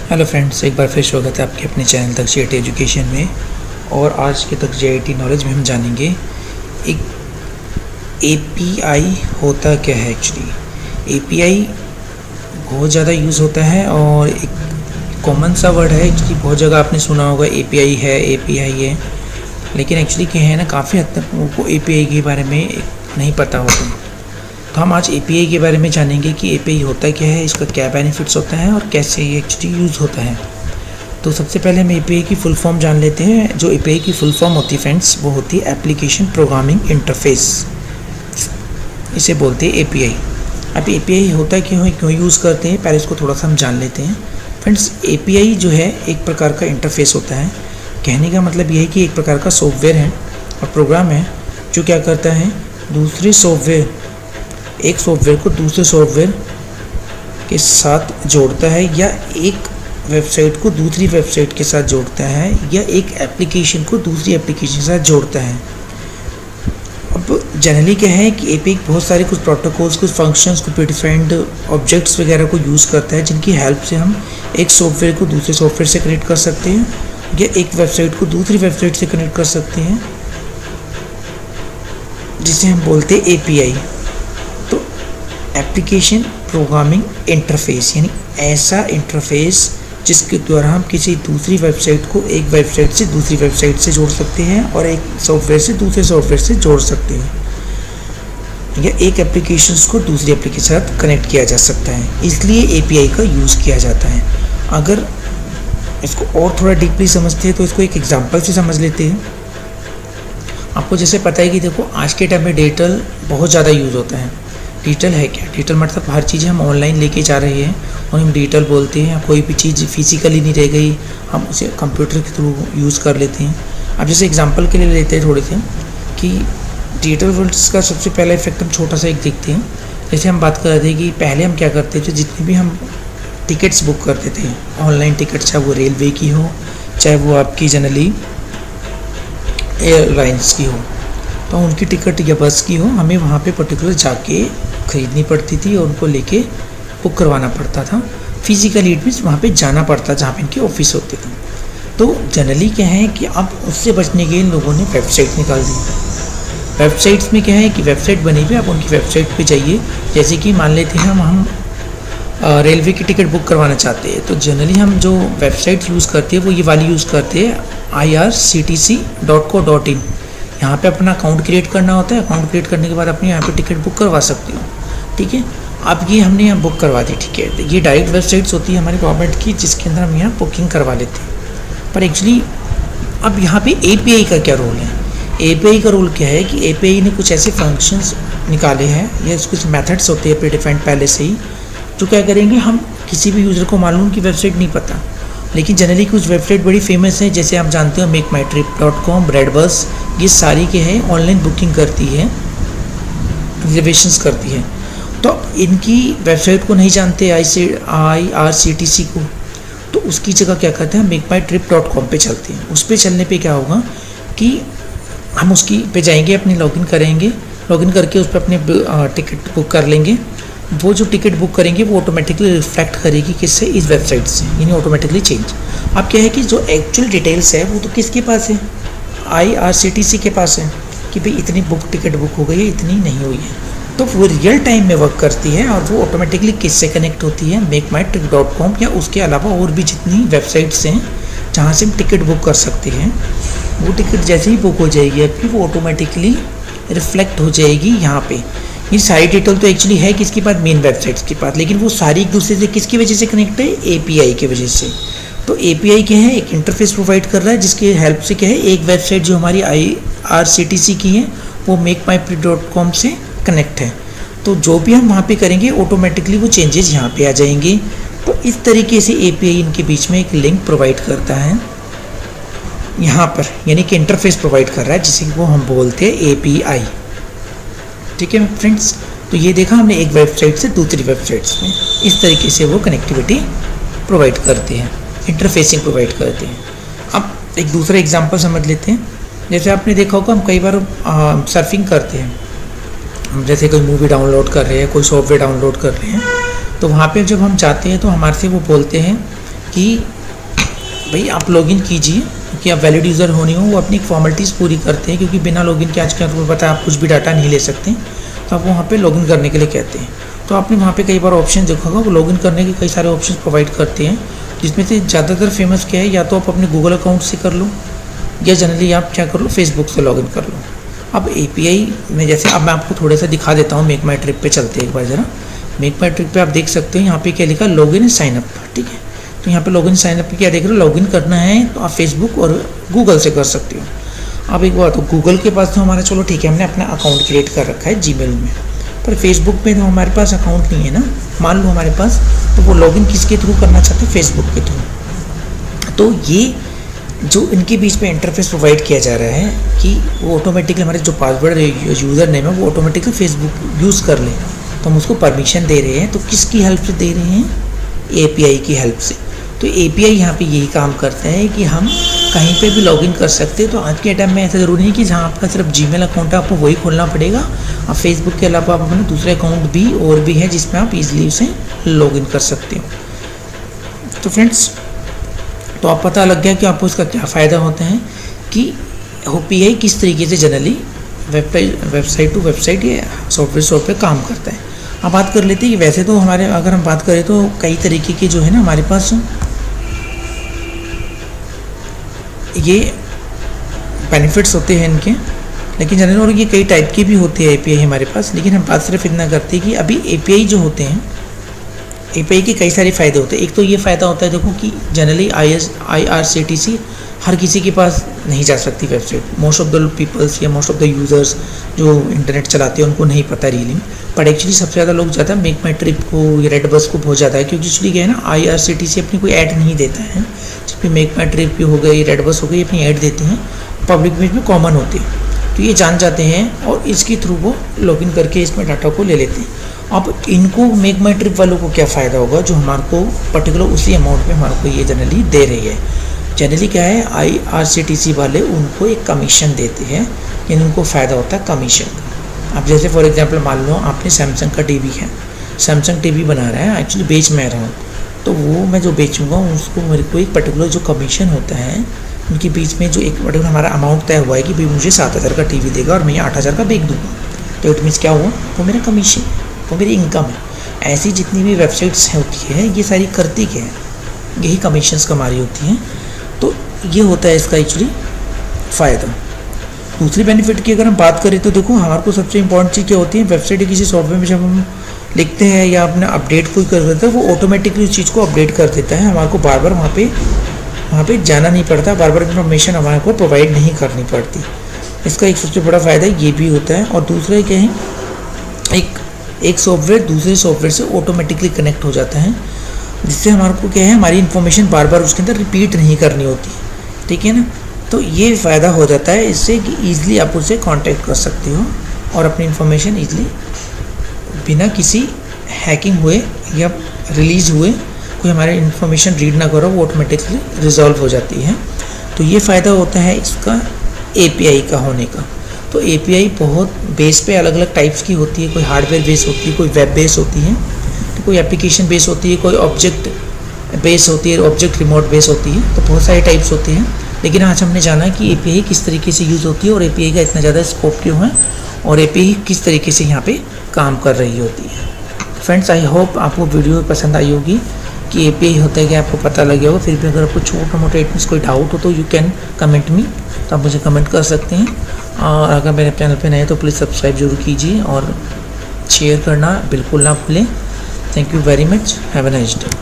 Hello friends, एक बार फिर स्वागत है आपके अपने चैनल तक जेआईटी एजुकेशन में। और आज के तक जेआईटी नॉलेज में हम जानेंगे एक एपीआई होता क्या है। एक्चुअली एपीआई बहुत ज़्यादा यूज़ होता है और एक कॉमन सा वर्ड है। एक्चुअली बहुत जगह आपने सुना होगा एपीआई है, लेकिन एक्चुअली क्या है ना, काफ़ी हद तक उनको एपीआई के बारे में नहीं पता होता। तो हम आज एपीआई के बारे में जानेंगे कि एपीआई होता क्या है, इसका क्या बेनिफिट्स होता है और कैसे ये एक्चुअली यूज़ होता है। तो सबसे पहले हम एपीआई की फुल फॉर्म जान लेते हैं। जो एपीआई की फुल फॉर्म होती है फ्रेंड्स, वो होती है एप्लीकेशन प्रोग्रामिंग इंटरफेस, इसे बोलते हैं एपीआई। अब एपीआई होता क्यों यूज़ करते हैं, पहले इसको थोड़ा सा हम जान लेते हैं। फ्रेंड्स, एपीआई जो है एक प्रकार का इंटरफेस होता है। कहने का मतलब ये है कि एक प्रकार का सॉफ्टवेयर है और प्रोग्राम है जो क्या करता है, एक सॉफ्टवेयर को दूसरे सॉफ्टवेयर के साथ जोड़ता है, या एक वेबसाइट को दूसरी वेबसाइट के साथ जोड़ता है, या एक एप्लीकेशन को दूसरी एप्लीकेशन के साथ जोड़ता है। अब जनरली क्या है कि एपीआई बहुत सारे कुछ प्रोटोकॉल्स, कुछ फंक्शंस, कुछ प्रीडिफाइंड ऑब्जेक्ट्स वगैरह को यूज़ करता है, जिनकी हेल्प से हम एक सॉफ्टवेयर को दूसरे सॉफ्टवेयर से कनेक्ट कर सकते हैं, या एक वेबसाइट को दूसरी वेबसाइट से कनेक्ट कर सकते हैं, जिसे हम बोलते हैं एपीआई। तो एप्लीकेशन प्रोग्रामिंग इंटरफेस यानी ऐसा इंटरफेस जिसके द्वारा हम किसी दूसरी वेबसाइट को एक वेबसाइट से दूसरी वेबसाइट से जोड़ सकते हैं, और एक सॉफ्टवेयर से दूसरे सॉफ्टवेयर से जोड़ सकते हैं, या एक एप्लीकेशंस को दूसरी एप्लीकेशन के साथ कनेक्ट किया जा सकता है। इसलिए एपीआई का यूज़ किया जाता है। अगर इसको और थोड़ा डीपली समझते हैं तो इसको एक एग्जांपल से समझ लेते हैं। आपको जैसे पता है कि देखो, आज के टाइम में डिजिटल बहुत ज़्यादा यूज़ होता है। डिजिटल है क्या? डिजिटल मतलब हर चीज़ें हम ऑनलाइन लेके जा रहे हैं और हम डिजिटल बोलते हैं। कोई भी चीज़ फिजिकली नहीं रह गई, हम उसे कंप्यूटर के थ्रू यूज़ कर लेते हैं। अब जैसे एग्जांपल के लिए लेते हैं थोड़े से कि डिजिटल वर्ल्ड्स का सबसे पहला इफेक्ट हम छोटा सा एक देखते हैं। जैसे हम बात कर रहे थे कि पहले हम क्या करते थे, जितनी भी हम टिकट्स बुक करते थे, ऑनलाइन टिकट, चाहे वो रेलवे की हो, चाहे वो आपकी जनरली एयरलाइंस की हो, तो उनकी टिकट या बस की हो, हमें वहाँ पे पर्टिकुलर जाके ख़रीदनी पड़ती थी और उनको लेके बुक करवाना पड़ता था। फिजिकली इट मीन्स वहाँ पे जाना पड़ता जहाँ पे इनके ऑफिस होते थे। तो जनरली क्या है कि अब उससे बचने के लिए लोगों ने वेबसाइट निकाल दी। वेबसाइट्स में क्या है कि वेबसाइट बनी हुई, आप उनकी वेबसाइट पे जाइए। जैसे कि मान लेते हैं हम रेलवे की टिकट बुक करवाना चाहते हैं, तो जनरली हम जो वेबसाइट यूज़ करते हैं वो ये वाली यूज़ करते हैं, irctc.co.in। यहाँ पे अपना अकाउंट क्रिएट करना होता है। अकाउंट क्रिएट करने के बाद अपने यहाँ पे टिकट बुक करवा सकते हो, ठीक है। अब ये हमने यहाँ बुक करवा दी, ठीक है। ये डायरेक्ट वेबसाइट्स होती है हमारी गवर्नमेंट की, जिसके अंदर हम यहाँ बुकिंग करवा लेते हैं। पर एक्चुअली अब यहाँ पे एपीआई का क्या रोल है? एपीआई का रोल क्या है कि एपीआई ने कुछ ऐसे फंक्शंस निकाले हैं, या कुछ मेथड्स होते हैं प्रीडिफाइंड पहले से ही, जो क्या करेंगे, हम किसी भी यूज़र को मालूम की वेबसाइट नहीं पता, लेकिन जनरली कुछ वेबसाइट बड़ी फेमस है, जैसे आप जानते हो मेकमाईट्रिप.com, रेडबस, ये सारी के हैं ऑनलाइन बुकिंग करती है, रिजर्वेशंस करती है। तो इनकी वेबसाइट को नहीं जानते IRCTC को, तो उसकी जगह क्या करते हैं, मेकमाईट्रिप.com पे चलते हैं। उस पर चलने पे क्या होगा कि हम उसकी पे जाएंगे, अपनी लॉगिन करेंगे, लॉगिन करके उस पर अपने टिकट बुक कर लेंगे। वो जो टिकट बुक करेंगे वो ऑटोमेटिकली रिफ्लेक्ट करेगी किससे, इस वेबसाइट से, यानी ऑटोमेटिकली चेंज। अब क्या है कि जो एक्चुअल डिटेल्स है वो तो किसके पास है, IRCTC के पास है, कि भाई इतनी टिकट बुक हो गई है, इतनी नहीं हुई है। तो वो रियल टाइम में वर्क करती है और वो ऑटोमेटिकली किससे कनेक्ट होती है, मेकमाईट्रिप.com या उसके अलावा और भी जितनी वेबसाइट्स हैं जहाँ से हम टिकट बुक कर सकते हैं। वो टिकट जैसे ही बुक हो जाएगी आपकी, वो ऑटोमेटिकली रिफ्लेक्ट हो जाएगी यहाँ पे। ये सारी डिटेल तो एक्चुअली है किसके पास, मेन वेबसाइट्स के पास, लेकिन वो सारी एक दूसरे से किसकी वजह से कनेक्ट है, एपीआई की वजह से। तो एपीआई क्या है, एक इंटरफेस प्रोवाइड कर रहा है, जिसके हेल्प से क्या है, एक वेबसाइट जो हमारी IRCTC की है वो मेकमाईट्रिप.com से कनेक्ट है। तो जो भी हम वहाँ पे करेंगे ऑटोमेटिकली वो चेंजेस यहाँ पे आ जाएंगे। तो इस तरीके से एपीआई इनके बीच में एक लिंक प्रोवाइड करता है यहाँ पर, यानी कि इंटरफेस प्रोवाइड कर रहा है, जिसे वो हम बोलते हैं एपीआई, ठीक है फ्रेंड्स। तो ये देखा हमने, एक वेबसाइट से दूसरी वेबसाइट्स में इस तरीके से वो कनेक्टिविटी प्रोवाइड करते हैं, इंटरफेसिंग प्रोवाइड करते हैं। अब एक दूसरा एग्जांपल समझ लेते हैं। जैसे आपने देखा होगा, हम कई बार सर्फिंग करते हैं, हम जैसे कोई मूवी डाउनलोड कर रहे हैं, कोई सॉफ्टवेयर डाउनलोड कर रहे हैं, तो वहाँ पे जब हम जाते हैं तो हमारे से वो बोलते हैं कि भाई आप लॉगिन कीजिए, क्योंकि आप वैलिड यूज़र होने हो, वो अपनी फॉर्मेलिटीज़ पूरी करते हैं, क्योंकि बिना लॉगिन के आजकल आपको पता है आप कुछ भी डाटा नहीं ले सकते, तो आप वहाँ पे लॉगिन करने के लिए कहते हैं। तो आपने वहाँ पे कई बार ऑप्शन देखा होगा, वो लॉगिन करने के कई सारे ऑप्शन प्रोवाइड करते हैं, जिसमें से ज़्यादातर फेमस क्या है, या तो आप अपने गूगल अकाउंट से कर लो, या जनरली आप क्या कर लो, फेसबुक से लॉगिन कर लो। अब API में जैसे अब मैं आपको थोड़ा सा दिखा देता हूँ, मेक माई ट्रिप पे चलते हैं एक बार ज़रा। मेक माई ट्रिप पे आप देख सकते हो यहाँ पे क्या लिखा, लॉगिन एंड साइनअप, ठीक है। तो यहाँ पे लॉगिन साइनअप पे क्या देख रहे हो, लॉगिन करना है तो आप फेसबुक और गूगल से कर सकते हो। अब एक बात, तो गूगल के पास तो हमारा चलो ठीक है, हमने अपना अकाउंट क्रिएट कर रखा है जीमेल में, पर फेसबुक पे तो हमारे पास अकाउंट नहीं है ना, मान लो हमारे पास, तो वो लॉगिन किसके थ्रू करना चाहते हैं, फेसबुक के थ्रू। तो ये जो इनके बीच में इंटरफेस प्रोवाइड किया जा रहा है कि वो ऑटोमेटिकली हमारे जो पासवर्ड यूज़र नेम है वो ऑटोमेटिकली फेसबुक यूज़ कर ले, तो हम उसको परमिशन दे रहे हैं। तो किसकी हेल्प से दे रहे हैं, API की हेल्प से। तो API यहाँ पे यही काम करता है कि हम कहीं पे भी लॉगिन कर सकते हैं। तो आज के टाइम में ऐसा ज़रूरी नहीं कि जहाँ आपका सिर्फ जीमेल अकाउंट है आपको वही खोलना पड़ेगा, आप फेसबुक के अलावा आप अपने दूसरे अकाउंट भी और भी हैं जिसमें आप इजीली उसे लॉगिन कर सकते हो। तो फ्रेंड्स, तो आप पता लग गया कि आपको इसका क्या फ़ायदा होता है कि API किस तरीके से जनरली वेबसाइट टू वेबसाइट या सॉफ्टवेयर काम करता है। अब बात कर लेते हैं कि वैसे तो हमारे, अगर हम बात करें तो कई तरीके के जो है ना हमारे पास ये बेनिफिट्स होते हैं इनके, लेकिन जनरल और ये कई टाइप के भी होते हैं API हमारे पास। लेकिन हम बात सिर्फ इतना करते हैं कि अभी API जो होते हैं, API के कई सारे फ़ायदे होते हैं। एक तो ये फ़ायदा होता है देखो कि जनरली IRCTC हर किसी के पास नहीं जा सकती website, most of the peoples या मोस्ट ऑफ द यूज़र्स जो इंटरनेट चलाते हैं उनको नहीं पता रियली में, पर एक्चुअली सबसे ज़्यादा लोग ज़्यादा मेक माई ट्रिप को या रेड बस को बहुत ज़्यादा है, क्योंकि एक्चुअली क्या है ना, IRCTC अपनी कोई ऐड नहीं देता है, जब भी मेक माई ट्रिप हो गई, रेड बस हो गई, अपनी ऐड देते हैं, पब्लिक बीच में कॉमन होती है, तो ये जान जाते हैं और इसके थ्रू वो लॉगिन करके इसमें डाटा को ले लेते हैं। अब इनको मेक माई ट्रिप वालों को क्या फ़ायदा होगा, जो हमारे को पर्टिकुलर उसी अमाउंट में हमारे को ये जनरली दे रही है। जनरली क्या है, IRCTC वाले उनको एक कमीशन देते हैं, यानी उनको फ़ायदा होता है कमीशन का। अब जैसे फॉर एग्जांपल मान लो आपने सैमसंग का टीवी है, सैमसंग टीवी बना रहा है, एक्चुअली बेच मैं रहा हूँ, तो वो मैं जो बेचूंगा उसको मेरे को एक पर्टिकुलर जो कमीशन होता है उनके बीच में जो एक पर्टिकुलर हमारा अमाउंट तय हुआ है कि भाई मुझे 7,000 का टीवी देगा और मैं 8,000 का बेच दूँगा, तो इट मीन्स क्या हुआ, वो मेरा कमीशन, वो मेरी इनकम है। ऐसी जितनी भी वेबसाइट्स होती है ये सारी करती क्या है, यही कमीशंस कमा रही होती हैं। तो ये होता है इसका एक्चुअली फ़ायदा। दूसरी बेनिफिट की अगर हम बात करें तो देखो हमारे को सबसे इंपॉर्टेंट चीज़ क्या होती है, वेबसाइट या किसी सॉफ्टवेयर में जब हम लिखते हैं या अपना अपडेट कोई कर देता है, वो ऑटोमेटिकली उस चीज़ को अपडेट कर देता है, हमारे को बार बार वहाँ पे जाना नहीं पड़ता, बार बार इन्फॉर्मेशन हमारे को प्रोवाइड नहीं करनी पड़ती। इसका एक सबसे बड़ा फ़ायदा ये भी होता है। और दूसरा क्या है, एक सॉफ्टवेयर दूसरे सॉफ्टवेयर से ऑटोमेटिकली कनेक्ट हो जाता है, जिससे हमारे को क्या है, हमारी इन्फॉर्मेशन बार बार उसके अंदर रिपीट नहीं करनी होती, ठीक है ना। तो ये फ़ायदा हो जाता है इससे कि ईज़िली आप उससे कांटेक्ट कर सकते हो और अपनी इन्फॉर्मेशन ईज़िली बिना किसी हैकिंग हुए या रिलीज़ हुए कोई हमारे इन्फॉर्मेशन रीड ना करो, वो ऑटोमेटिकली रिजॉल्व हो जाती है। तो ये फ़ायदा होता है इसका API का होने का। तो API बहुत बेस पे अलग अलग टाइप्स की होती है, कोई हार्डवेयर बेस होती है, कोई वेब बेस होती है, तो कोई एप्लीकेशन बेस होती है, कोई ऑब्जेक्ट बेस होती है, ऑब्जेक्ट रिमोट बेस होती है, तो बहुत सारे टाइप्स होते हैं। लेकिन आज हमने जाना कि API किस तरीके से यूज़ होती है और API का इतना ज़्यादा स्कोप क्यों है और API किस तरीके से यहाँ पे काम कर रही होती है। फ्रेंड्स, आई होप आपको वीडियो पसंद आई होगी कि API होता है कि आपको पता लग गया होगा। फिर भी अगर आपको छोटा मोटा इटमीन्स कोई डाउट हो तो यू कैन कमेंट मी, तो आप मुझे कमेंट कर सकते हैं। और अगर मेरे चैनल पे नए हैं तो प्लीज़ सब्सक्राइब जरूर कीजिए और शेयर करना बिल्कुल ना भूलें। Thank you very much, have a nice day.